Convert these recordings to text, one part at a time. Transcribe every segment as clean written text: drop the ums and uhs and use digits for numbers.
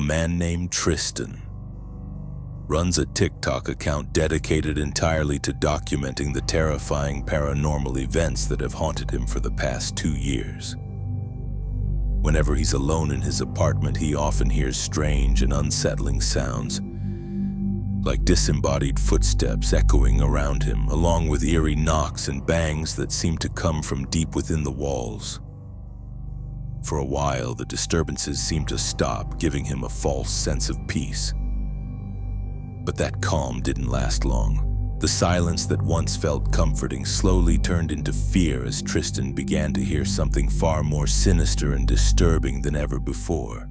man named Tristan. Runs a TikTok account dedicated entirely to documenting the terrifying paranormal events that have haunted him for the past 2 years. Whenever he's alone in his apartment, he often hears strange and unsettling sounds, like disembodied footsteps echoing around him, along with eerie knocks and bangs that seem to come from deep within the walls. For a while, the disturbances seemed to stop, giving him a false sense of peace. But that calm didn't last long. The silence that once felt comforting slowly turned into fear as Tristan began to hear something far more sinister and disturbing than ever before.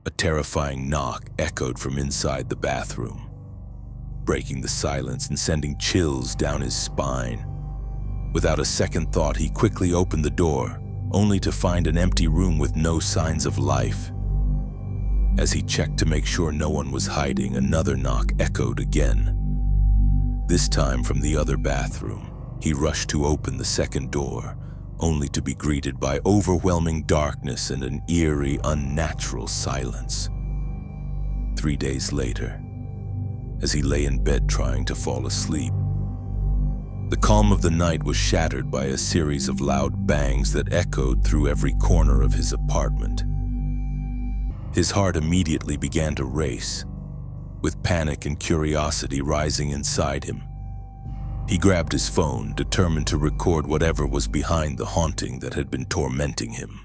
A terrifying knock echoed from inside the bathroom, breaking the silence and sending chills down his spine. Without a second thought, he quickly opened the door, only to find an empty room with no signs of life. As he checked to make sure no one was hiding, another knock echoed again. This time from the other bathroom. He rushed to open the second door, only to be greeted by overwhelming darkness and an eerie, unnatural silence. 3 days later, as he lay in bed trying to fall asleep, the calm of the night was shattered by a series of loud bangs that echoed through every corner of his apartment. His heart immediately began to race, with panic and curiosity rising inside him. He grabbed his phone, determined to record whatever was behind the haunting that had been tormenting him.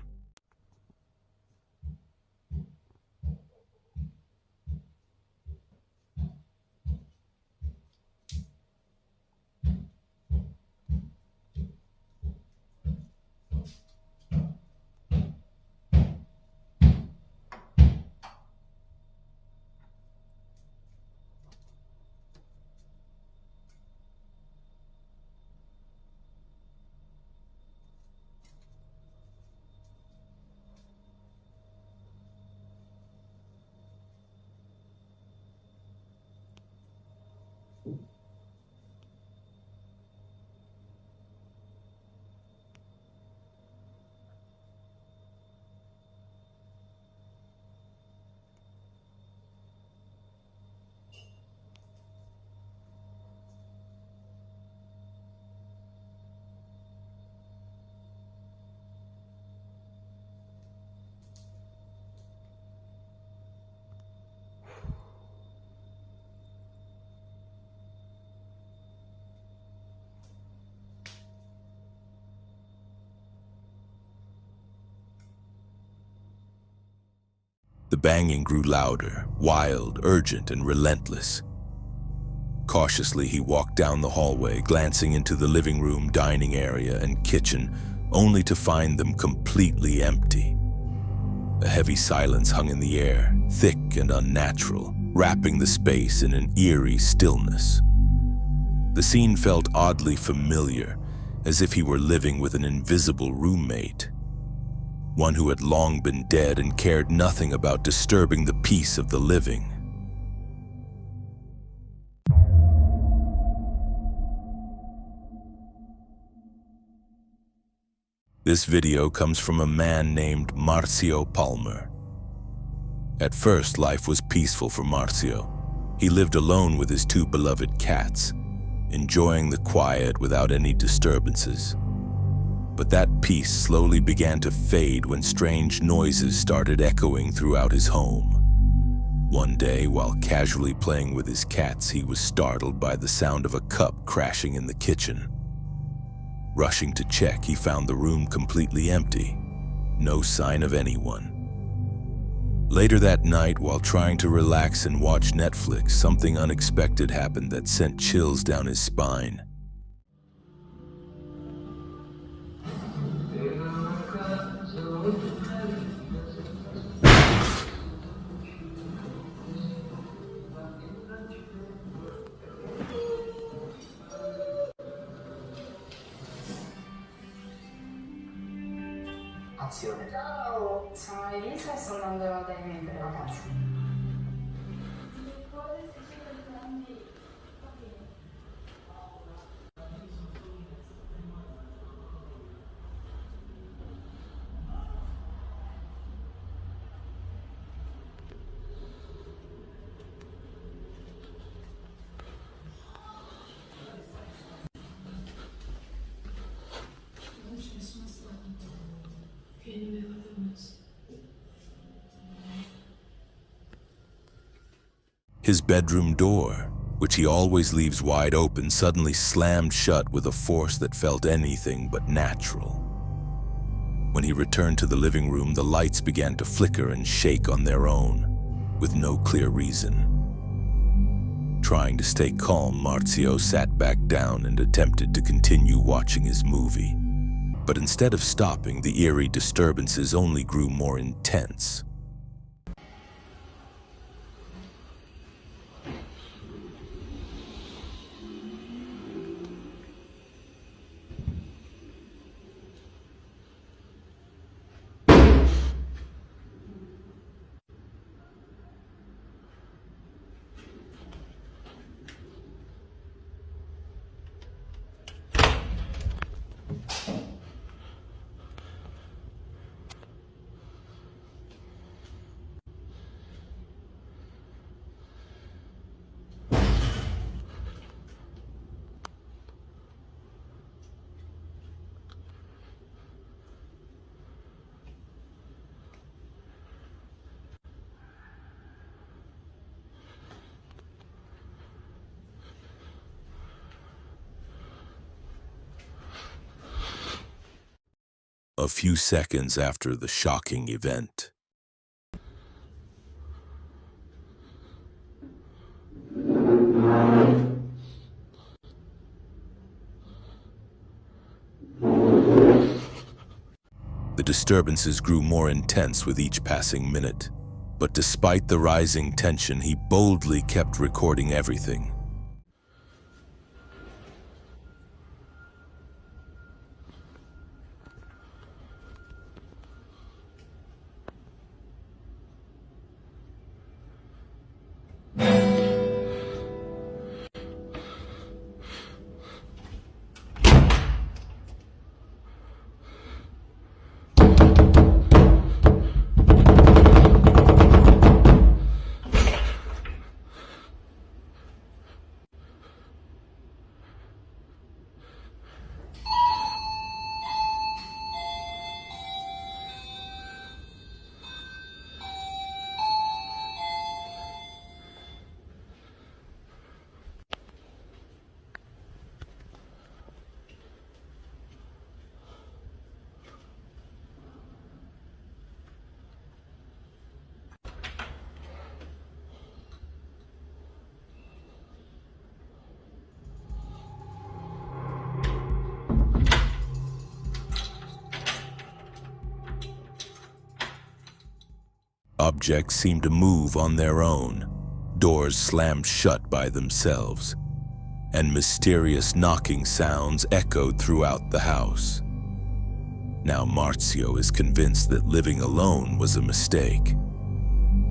The banging grew louder, wild, urgent, and relentless. Cautiously, he walked down the hallway, glancing into the living room, dining area, and kitchen, only to find them completely empty. A heavy silence hung in the air, thick and unnatural, wrapping the space in an eerie stillness. The scene felt oddly familiar, as if he were living with an invisible roommate. One who had long been dead and cared nothing about disturbing the peace of the living. This video comes from a man named Marcio Palmer. At first, life was peaceful for Marcio. He lived alone with his two beloved cats, enjoying the quiet without any disturbances. But that peace slowly began to fade when strange noises started echoing throughout his home. One day, while casually playing with his cats, he was startled by the sound of a cup crashing in the kitchen. Rushing to check, he found the room completely empty. No sign of anyone. Later that night, while trying to relax and watch Netflix, something unexpected happened that sent chills down his spine. Ciao, sono Elisa e sono andata dai miei ragazzi. His bedroom door, which he always leaves wide open, suddenly slammed shut with a force that felt anything but natural. When he returned to the living room, the lights began to flicker and shake on their own, with no clear reason. Trying to stay calm, Marcio sat back down and attempted to continue watching his movie. But instead of stopping, the eerie disturbances only grew more intense. A few seconds after the shocking event, the disturbances grew more intense with each passing minute. But despite the rising tension, he boldly kept recording everything. Objects seemed to move on their own, doors slammed shut by themselves, and mysterious knocking sounds echoed throughout the house. Now Marcio is convinced that living alone was a mistake,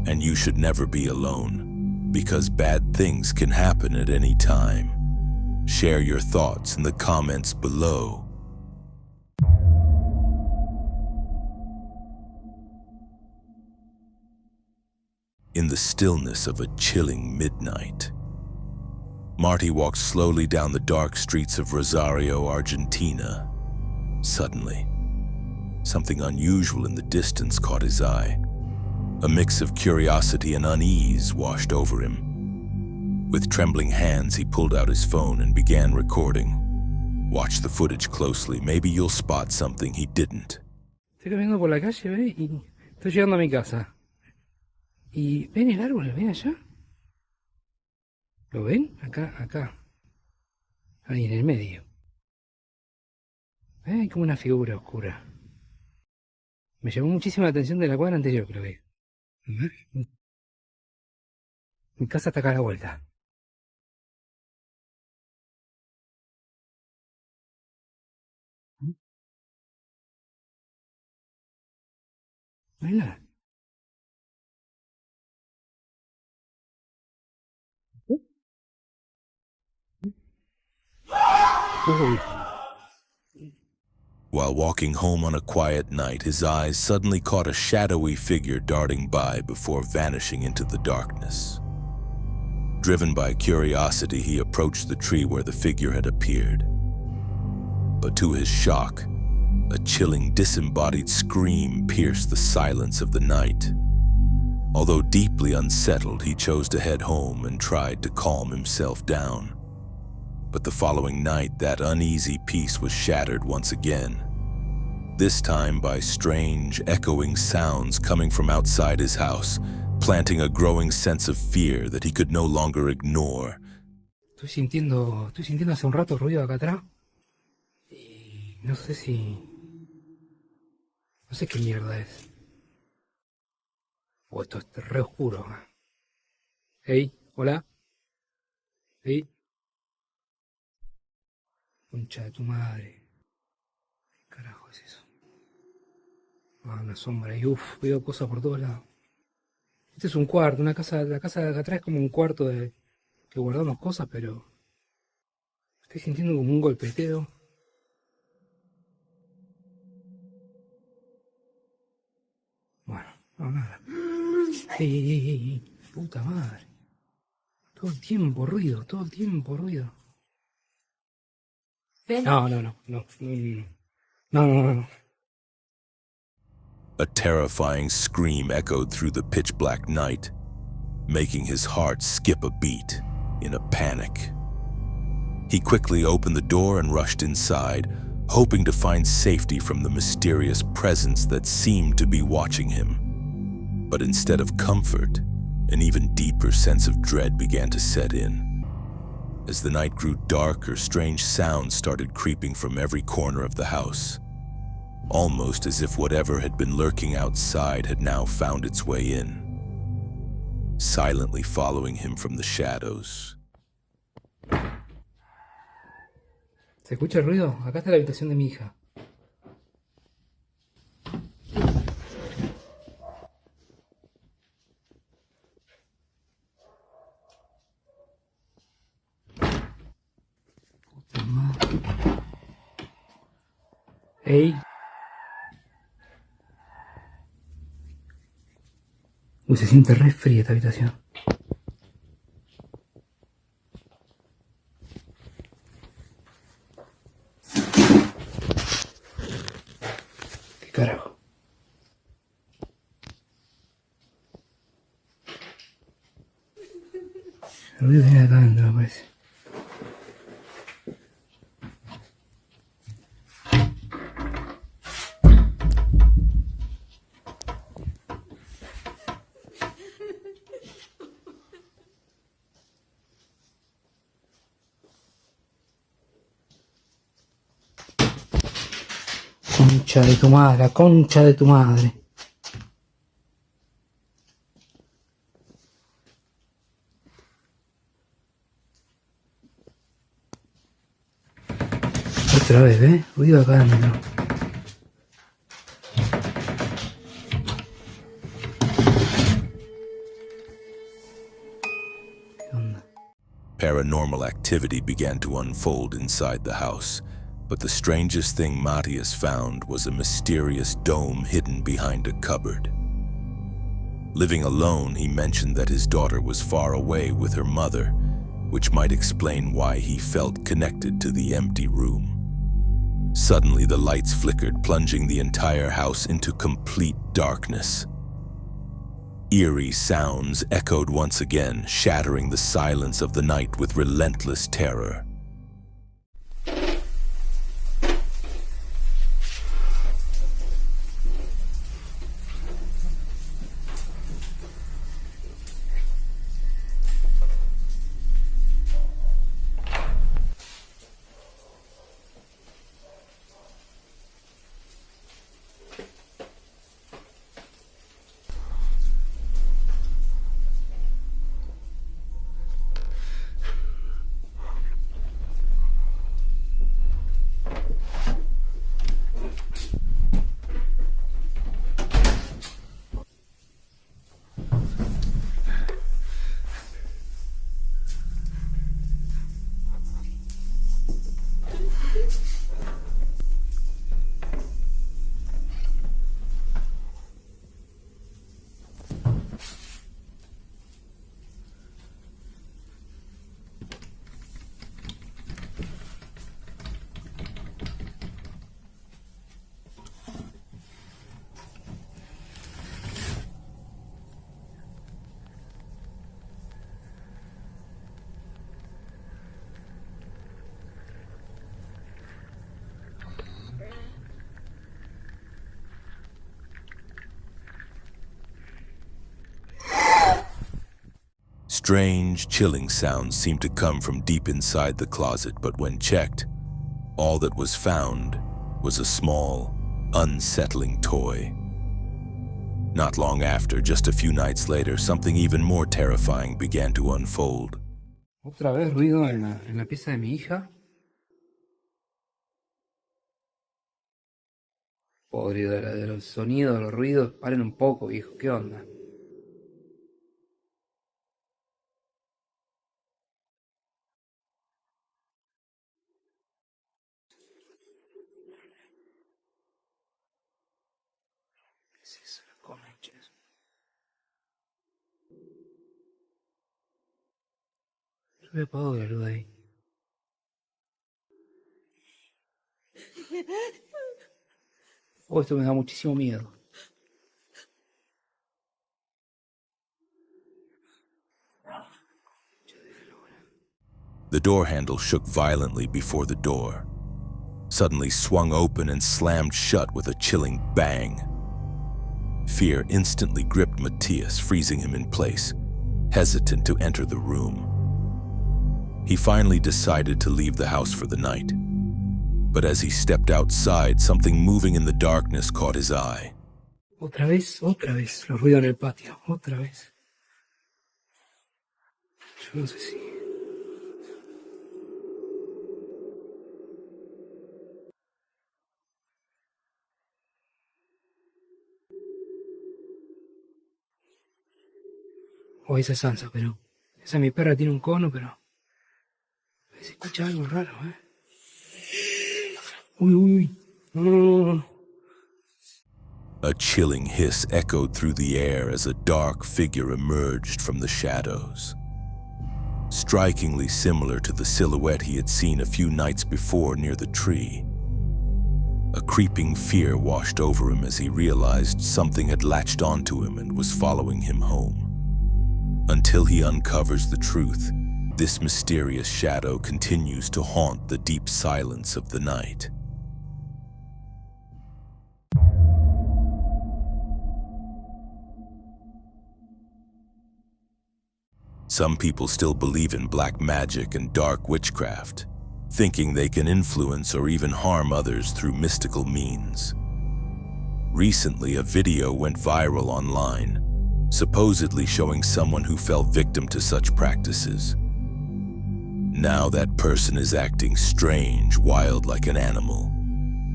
and you should never be alone, because bad things can happen at any time. Share your thoughts in the comments below. in the stillness of a chilling midnight. Marty walked slowly down the dark streets of Rosario, Argentina. Suddenly, something unusual in the distance caught his eye. A mix of curiosity and unease washed over him. With trembling hands, he pulled out his phone and began recording. Watch the footage closely. Maybe you'll spot something he didn't. Estoy caminando por la calle, ¿ve? Y estoy llegando a mi casa. Y ven el árbol, ven allá. ¿Lo ven? Acá. Ahí en el medio. Hay como una figura oscura. Me llamó muchísimo la atención de la cuadra anterior que lo vi. Mi casa está acá a la vuelta. Mira. Uy. While walking home on a quiet night, his eyes suddenly caught a shadowy figure darting by before vanishing into the darkness. Driven by curiosity, he approached the tree where the figure had appeared. But to his shock, a chilling, disembodied scream pierced the silence of the night. Although deeply unsettled, he chose to head home and tried to calm himself down. But the following night, that uneasy peace was shattered once again. This time by strange, echoing sounds coming from outside his house, planting a growing sense of fear that he could no longer ignore. Estoy sintiendo hace un rato ruido acá atrás. Y no sé qué mierda es. Esto es re oscuro. Hey, hola. Hey. Concha de tu madre. ¿Qué carajo es eso? Una sombra y veo cosas por todos lados. Este es un cuarto, la casa de acá atrás es como un cuarto que guardamos cosas, pero estoy sintiendo como un golpeteo. Bueno, no, nada. Ey, puta madre. Todo el tiempo ruido. No. A terrifying scream echoed through the pitch-black night, making his heart skip a beat in a panic. He quickly opened the door and rushed inside, hoping to find safety from the mysterious presence that seemed to be watching him. But instead of comfort, an even deeper sense of dread began to set in. As the night grew darker, strange sounds started creeping from every corner of the house, almost as if whatever had been lurking outside had now found its way in, silently following him from the shadows. ¿Se escucha el ruido? Acá está la habitación de mi hija. Puta madre. Ey. Se siente re fría esta habitación. ¿Qué carajo? El ruido viene de acá adentro, me parece. Concha de tu madre, la concha de tu madre. Otra vez, ¿eh? Ruido acá adentro. ¿Qué onda? Paranormal activity began to unfold inside the house, but the strangest thing Matias found was a mysterious dome hidden behind a cupboard. Living alone, he mentioned that his daughter was far away with her mother, which might explain why he felt connected to the empty room. Suddenly, the lights flickered, plunging the entire house into complete darkness. Eerie sounds echoed once again, shattering the silence of the night with relentless terror. Strange, chilling sounds seemed to come from deep inside the closet, but when checked, all that was found was a small, unsettling toy. Not long after, just a few nights later, something even more terrifying began to unfold. Otra vez ruido en la pieza de mi hija. Podrido de los sonidos, de los ruidos. Paren un poco, viejo. ¿Qué onda? ¿Qué es eso? La conchas. Yo había apagado la luz ahí. Oh, esto me da muchísimo miedo. The door handle shook violently before the door, suddenly swung open and slammed shut with a chilling bang. Fear instantly gripped Matias, freezing him in place, hesitant to enter the room. He finally decided to leave the house for the night, but as he stepped outside, something moving in the darkness caught his eye. Otra vez, los ruidos en el patio, otra vez. Yo no sé si... O esa es Sansa, pero... Esa mi perra tiene un cono, pero... Se escucha algo raro, ¿eh? Uy, uy, uy. No, no, no, no. A chilling hiss echoed through the air as a dark figure emerged from the shadows. Strikingly similar to the silhouette he had seen a few nights before near the tree. A creeping fear washed over him as he realized something had latched onto him and was following him home. Until he uncovers the truth, this mysterious shadow continues to haunt the deep silence of the night. Some people still believe in black magic and dark witchcraft, thinking they can influence or even harm others through mystical means. Recently, a video went viral online, supposedly showing someone who fell victim to such practices. Now that person is acting strange, wild like an animal,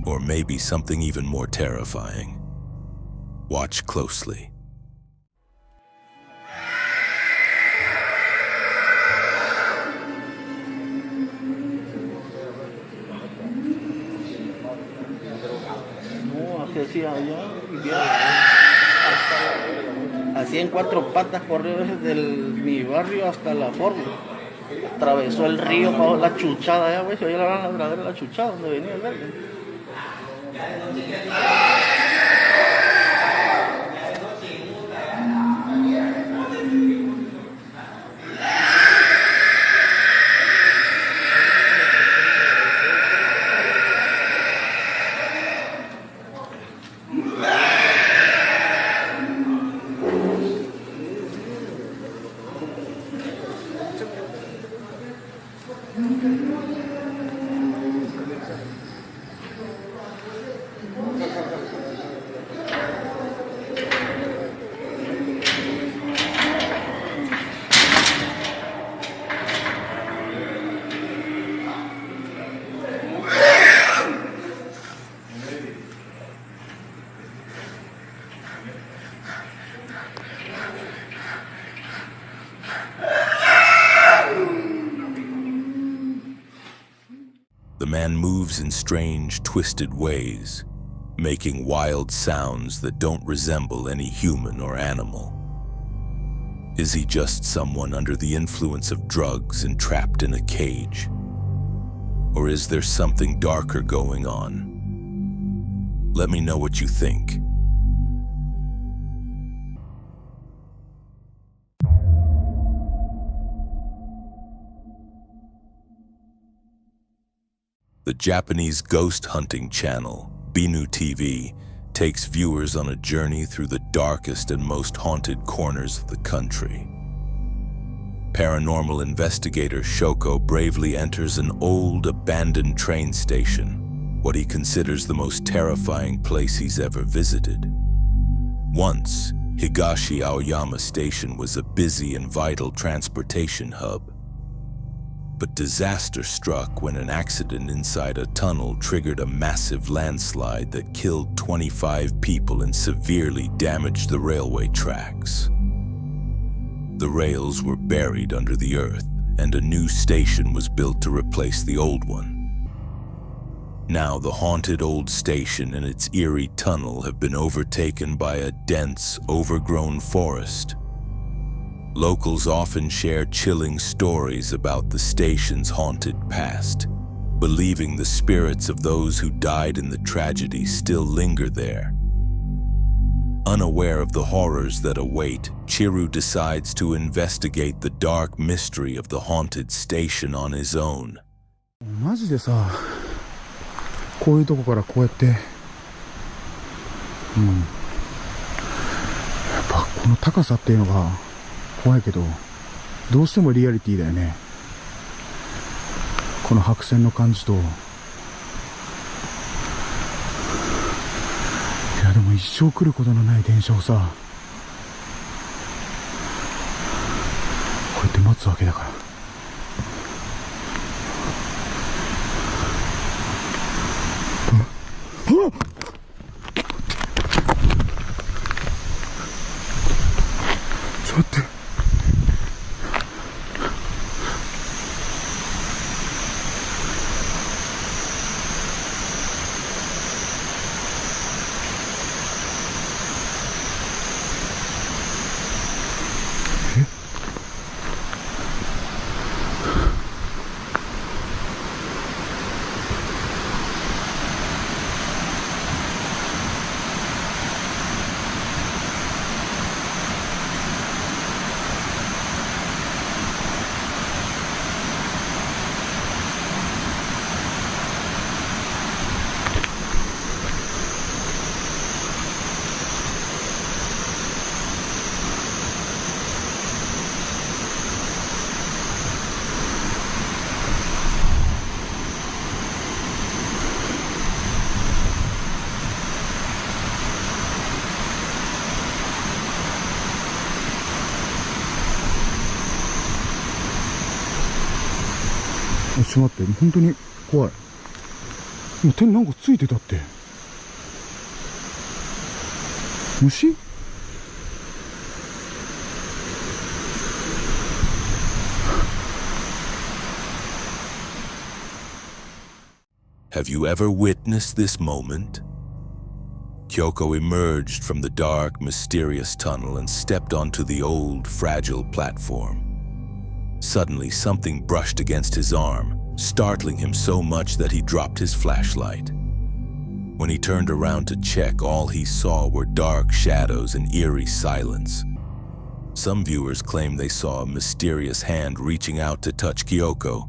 or maybe something even more terrifying. Watch closely. No, hacia allá y ya. Así en 4 patas corrió desde mi barrio hasta la forma. Atravesó el río, para la chuchada allá, güey. Se oía la ladradera de la chuchada donde venía el verde. The man moves in strange, twisted ways, making wild sounds that don't resemble any human or animal. Is he just someone under the influence of drugs and trapped in a cage? Or is there something darker going on? Let me know what you think. The Japanese ghost hunting channel, Binu TV, takes viewers on a journey through the darkest and most haunted corners of the country. Paranormal investigator Shoko bravely enters an old, abandoned train station, what he considers the most terrifying place he's ever visited. Once, Higashi Aoyama Station was a busy and vital transportation hub. But disaster struck when an accident inside a tunnel triggered a massive landslide that killed 25 people and severely damaged the railway tracks. The rails were buried under the earth, and a new station was built to replace the old one. Now the haunted old station and its eerie tunnel have been overtaken by a dense, overgrown forest. Locals often share chilling stories about the station's haunted past, believing the spirits of those who died in the tragedy still linger there. Unaware of the horrors that await, Chiru decides to investigate the dark mystery of the haunted station on his own. マジでさ、こういうとこからこうやって、やっぱこの高さっていうのが怖いけど、どうしてもリアリティだよね。この白線の感じと。いやでも一生来ることのない電車をさ、こうやって待つわけだから。あっ！ちょっと待って。ちょっと待って、本当に怖い。今手になんかついてたって。虫Have you ever witnessed this moment? Kyoko emerged from the dark, mysterious tunnel and stepped onto the old, fragile platform. Suddenly, something brushed against his arm, startling him so much that he dropped his flashlight. When he turned around to check, all he saw were dark shadows and eerie silence. Some viewers claim they saw a mysterious hand reaching out to touch Kyoko,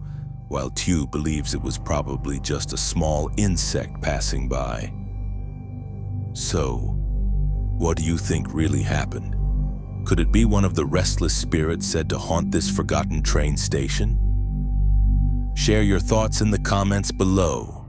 while Tew believes it was probably just a small insect passing by. So, what do you think really happened? Could it be one of the restless spirits said to haunt this forgotten train station? Share your thoughts in the comments below.